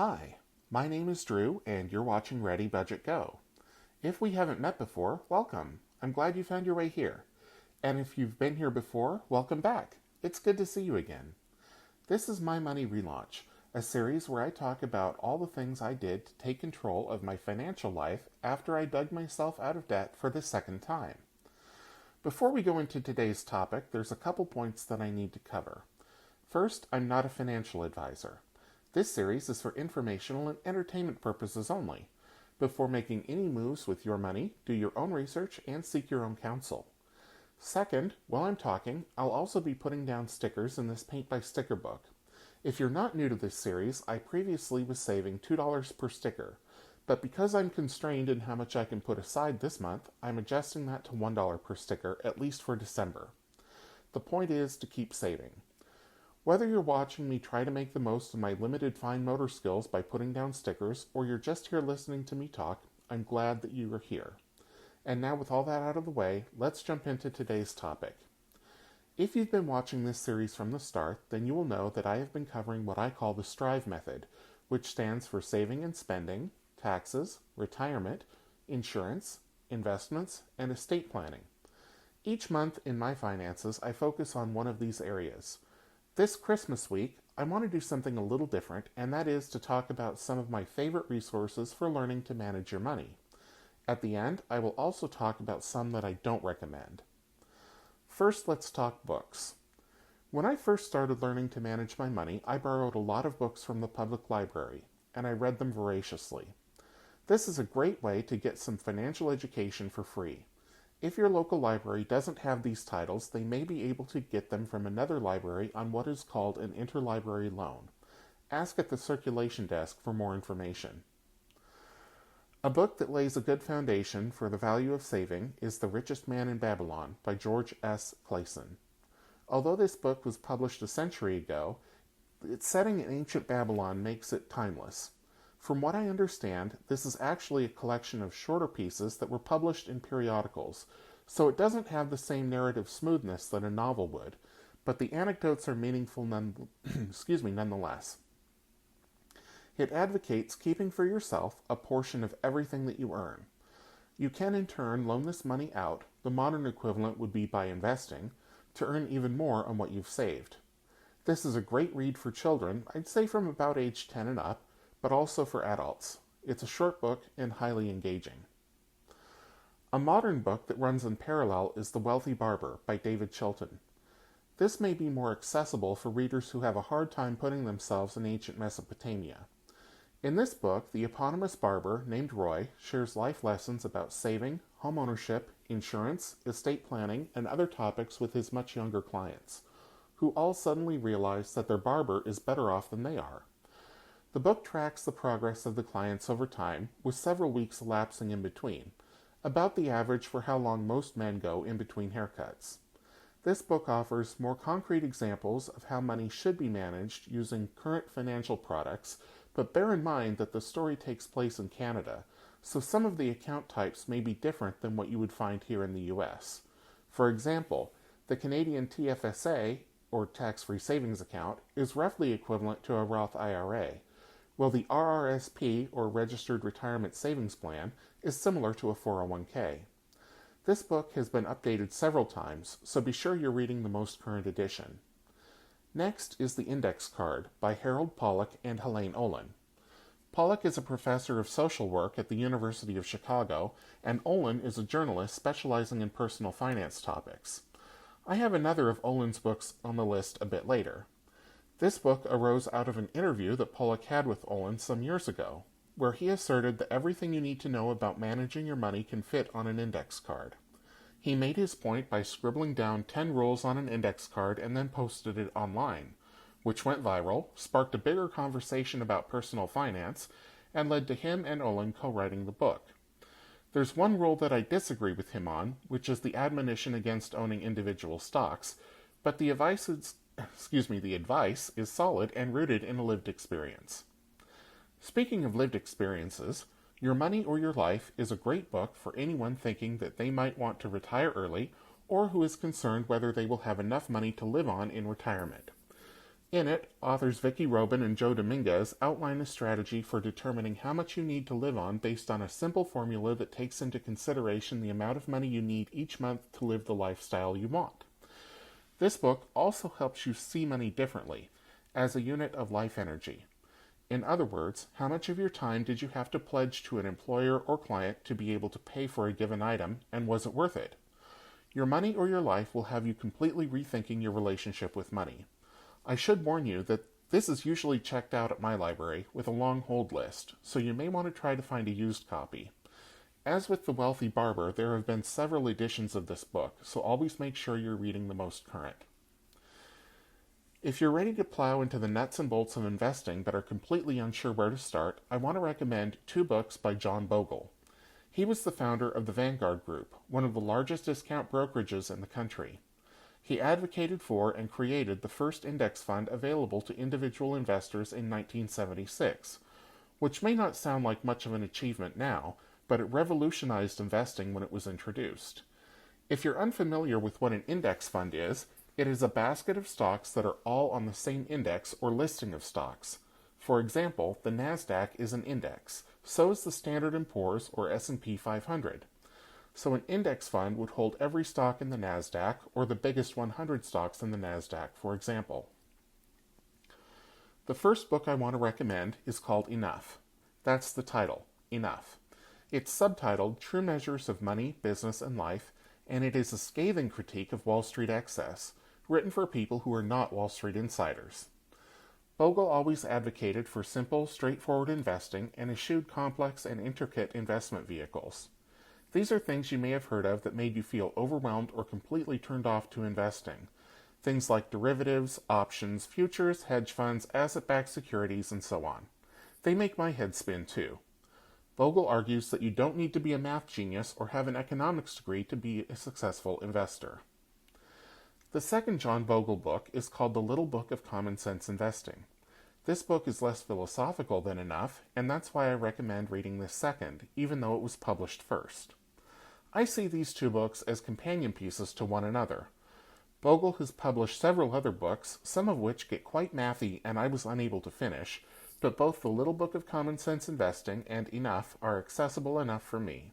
Hi, my name is Drew, and you're watching ReadyBudgetGo. If we haven't met before, welcome. I'm glad you found your way here. And if you've been here before, welcome back. It's good to see you again. This is My Money Relaunch, a series where I talk about all the things I did to take control of my financial life after I dug myself out of debt for the second time. Before we go into today's topic, there's a couple points that I need to cover. First, I'm not a financial advisor. This series is for informational and entertainment purposes only. Before making any moves with your money, do your own research and seek your own counsel. Second, while I'm talking, I'll also be putting down stickers in this paint by sticker book. If you're not new to this series, I previously was saving $2 per sticker, but because I'm constrained in how much I can put aside this month, I'm adjusting that to $1 per sticker, at least for December. The point is to keep saving. Whether you're watching me try to make the most of my limited fine motor skills by putting down stickers, or you're just here listening to me talk, I'm glad that you are here. And now with all that out of the way, let's jump into today's topic. If you've been watching this series from the start, then you will know that I have been covering what I call the STRIVE method, which stands for saving and spending, taxes, retirement, insurance, investments, and estate planning. Each month in my finances, I focus on one of these areas. This Christmas week, I want to do something a little different, and that is to talk about some of my favorite resources for learning to manage your money. At the end, I will also talk about some that I don't recommend. First, let's talk books. When I first started learning to manage my money, I borrowed a lot of books from the public library, and I read them voraciously. This is a great way to get some financial education for free. If your local library doesn't have these titles, they may be able to get them from another library on what is called an interlibrary loan. Ask at the circulation desk for more information. A book that lays a good foundation for the value of saving is The Richest Man in Babylon by George S. Clason. Although this book was published a century ago, its setting in ancient Babylon makes it timeless. From what I understand, this is actually a collection of shorter pieces that were published in periodicals, so it doesn't have the same narrative smoothness that a novel would, but the anecdotes are meaningful nonetheless. It advocates keeping for yourself a portion of everything that you earn. You can in turn loan this money out, the modern equivalent would be by investing, to earn even more on what you've saved. This is a great read for children, I'd say from about age 10 and up, but also for adults. It's a short book and highly engaging. A modern book that runs in parallel is The Wealthy Barber by David Chilton. This may be more accessible for readers who have a hard time putting themselves in ancient Mesopotamia. In this book, the eponymous barber, named Roy, shares life lessons about saving, home ownership, insurance, estate planning, and other topics with his much younger clients, who all suddenly realize that their barber is better off than they are. The book tracks the progress of the clients over time, with several weeks elapsing in between, about the average for how long most men go in between haircuts. This book offers more concrete examples of how money should be managed using current financial products, but bear in mind that the story takes place in Canada, so some of the account types may be different than what you would find here in the US. For example, the Canadian TFSA, or tax-free savings account, is roughly equivalent to a Roth IRA, while the RRSP, or Registered Retirement Savings Plan, is similar to a 401k. This book has been updated several times, so be sure you're reading the most current edition. Next is The Index Card by Harold Pollack and Helene Olin. Pollack is a professor of social work at the University of Chicago, and Olin is a journalist specializing in personal finance topics. I have another of Olin's books on the list a bit later. This book arose out of an interview that Pollack had with Olin some years ago, where he asserted that everything you need to know about managing your money can fit on an index card. He made his point by scribbling down 10 rules on an index card and then posted it online, which went viral, sparked a bigger conversation about personal finance, and led to him and Olin co-writing the book. There's one rule that I disagree with him on, which is the admonition against owning individual stocks, but the advice is solid and rooted in a lived experience. Speaking of lived experiences, Your Money or Your Life is a great book for anyone thinking that they might want to retire early or who is concerned whether they will have enough money to live on in retirement. In it, authors Vicky Robin and Joe Dominguez outline a strategy for determining how much you need to live on based on a simple formula that takes into consideration the amount of money you need each month to live the lifestyle you want. This book also helps you see money differently, as a unit of life energy. In other words, how much of your time did you have to pledge to an employer or client to be able to pay for a given item, and was it worth it? Your money or your life will have you completely rethinking your relationship with money. I should warn you that this is usually checked out at my library with a long hold list, so you may want to try to find a used copy. As with The Wealthy Barber, there have been several editions of this book, so always make sure you're reading the most current. If you're ready to plow into the nuts and bolts of investing but are completely unsure where to start, I want to recommend 2 books by John Bogle. He was the founder of the Vanguard Group, one of the largest discount brokerages in the country. He advocated for and created the first index fund available to individual investors in 1976, which may not sound like much of an achievement now, but it revolutionized investing when it was introduced. If you're unfamiliar with what an index fund is, it is a basket of stocks that are all on the same index or listing of stocks. For example, the NASDAQ is an index, so is the Standard & Poor's or S&P 500. So an index fund would hold every stock in the NASDAQ, or the biggest 100 stocks in the NASDAQ, for example. The first book I want to recommend is called Enough. That's the title, Enough. It's subtitled True Measures of Money, Business, and Life, and it is a scathing critique of Wall Street excess, written for people who are not Wall Street insiders. Bogle always advocated for simple, straightforward investing and eschewed complex and intricate investment vehicles. These are things you may have heard of that made you feel overwhelmed or completely turned off to investing. Things like derivatives, options, futures, hedge funds, asset-backed securities, and so on. They make my head spin too. Bogle argues that you don't need to be a math genius or have an economics degree to be a successful investor. The second John Bogle book is called The Little Book of Common Sense Investing. This book is less philosophical than Enough, and that's why I recommend reading this second, even though it was published first. I see these 2 books as companion pieces to one another. Bogle has published several other books, some of which get quite mathy and I was unable to finish, but both The Little Book of Common Sense Investing and Enough are accessible enough for me.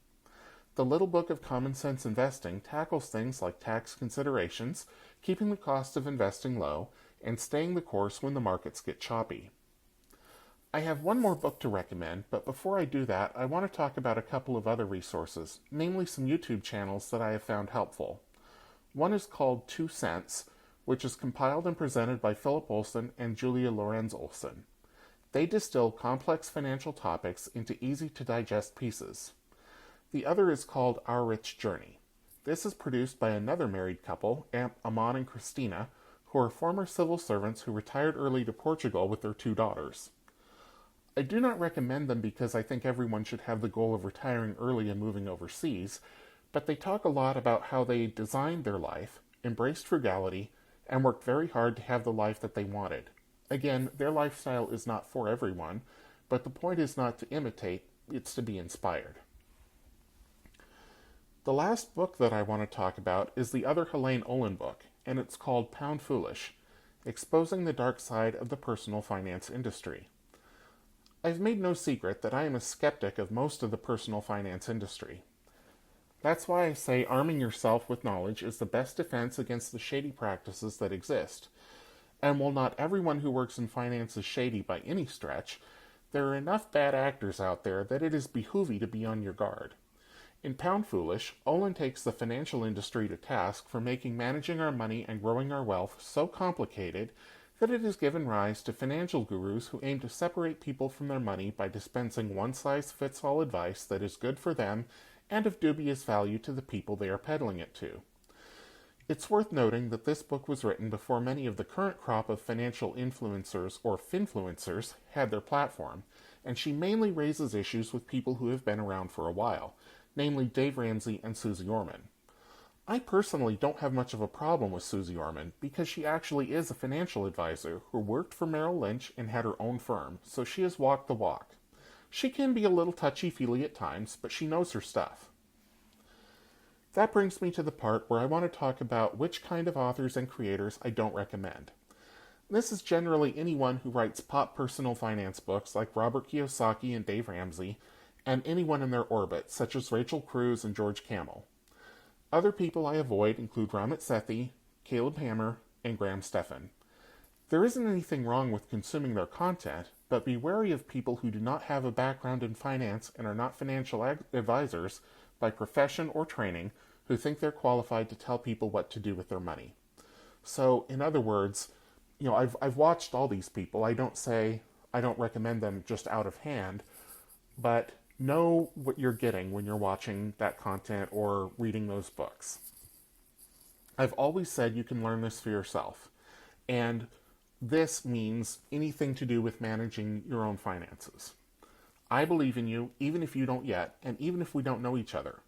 The Little Book of Common Sense Investing tackles things like tax considerations, keeping the cost of investing low, and staying the course when the markets get choppy. I have one more book to recommend, but before I do that, I want to talk about a couple of other resources, namely some YouTube channels that I have found helpful. One is called 2 Cents, which is compiled and presented by Philip Olson and Julia Lorenz Olson. They distill complex financial topics into easy-to-digest pieces. The other is called Our Rich Journey. This is produced by another married couple, Amon and Christina, who are former civil servants who retired early to Portugal with their 2 daughters. I do not recommend them because I think everyone should have the goal of retiring early and moving overseas, but they talk a lot about how they designed their life, embraced frugality, and worked very hard to have the life that they wanted. Again, their lifestyle is not for everyone, but the point is not to imitate, it's to be inspired. The last book that I want to talk about is the other Helene Olin book, and it's called Pound Foolish, Exposing the Dark Side of the Personal Finance Industry. I've made no secret that I am a skeptic of most of the personal finance industry. That's why I say arming yourself with knowledge is the best defense against the shady practices that exist. And while not everyone who works in finance is shady by any stretch, there are enough bad actors out there that it is behoovy to be on your guard. In Pound Foolish, Olin takes the financial industry to task for making managing our money and growing our wealth so complicated that it has given rise to financial gurus who aim to separate people from their money by dispensing one-size-fits-all advice that is good for them and of dubious value to the people they are peddling it to. It's worth noting that this book was written before many of the current crop of financial influencers or finfluencers had their platform, and she mainly raises issues with people who have been around for a while, namely Dave Ramsey and Susie Orman. I personally don't have much of a problem with Susie Orman because she actually is a financial advisor who worked for Merrill Lynch and had her own firm, so she has walked the walk. She can be a little touchy-feely at times, but she knows her stuff. That brings me to the part where I want to talk about which kind of authors and creators I don't recommend. This is generally anyone who writes pop personal finance books like Robert Kiyosaki and Dave Ramsey, and anyone in their orbit, such as Rachel Cruz and George Kamel. Other people I avoid include Ramit Sethi, Caleb Hammer, and Graham Stephan. There isn't anything wrong with consuming their content, but be wary of people who do not have a background in finance and are not financial advisors by profession or training who think they're qualified to tell people what to do with their money. So, in other words, I've watched all these people. I don't recommend them just out of hand, but know what you're getting when you're watching that content or reading those books. I've always said you can learn this for yourself. And this means anything to do with managing your own finances. I believe in you, even if you don't yet, and even if we don't know each other.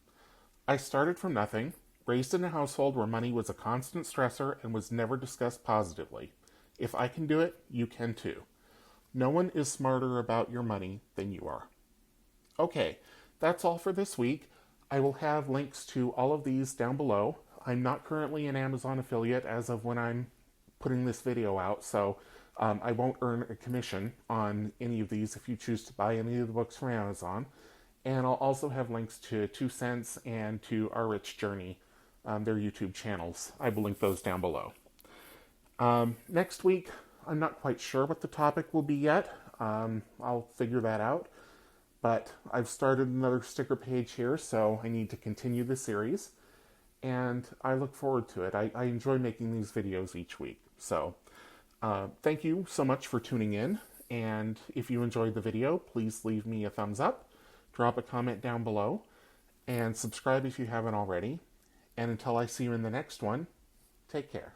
I started from nothing, raised in a household where money was a constant stressor and was never discussed positively. If I can do it, you can too. No one is smarter about your money than you are. Okay, that's all for this week. I will have links to all of these down below. I'm not currently an Amazon affiliate as of when I'm putting this video out, so I won't earn a commission on any of these if you choose to buy any of the books from Amazon. And I'll also have links to 2 Cents and to Our Rich Journey, their YouTube channels. I will link those down below. Next week, I'm not quite sure what the topic will be yet. I'll figure that out. But I've started another sticker page here, so I need to continue the series. And I look forward to it. I enjoy making these videos each week. So thank you so much for tuning in. And if you enjoyed the video, please leave me a thumbs up, drop a comment down below, and subscribe if you haven't already. And until I see you in the next one, take care.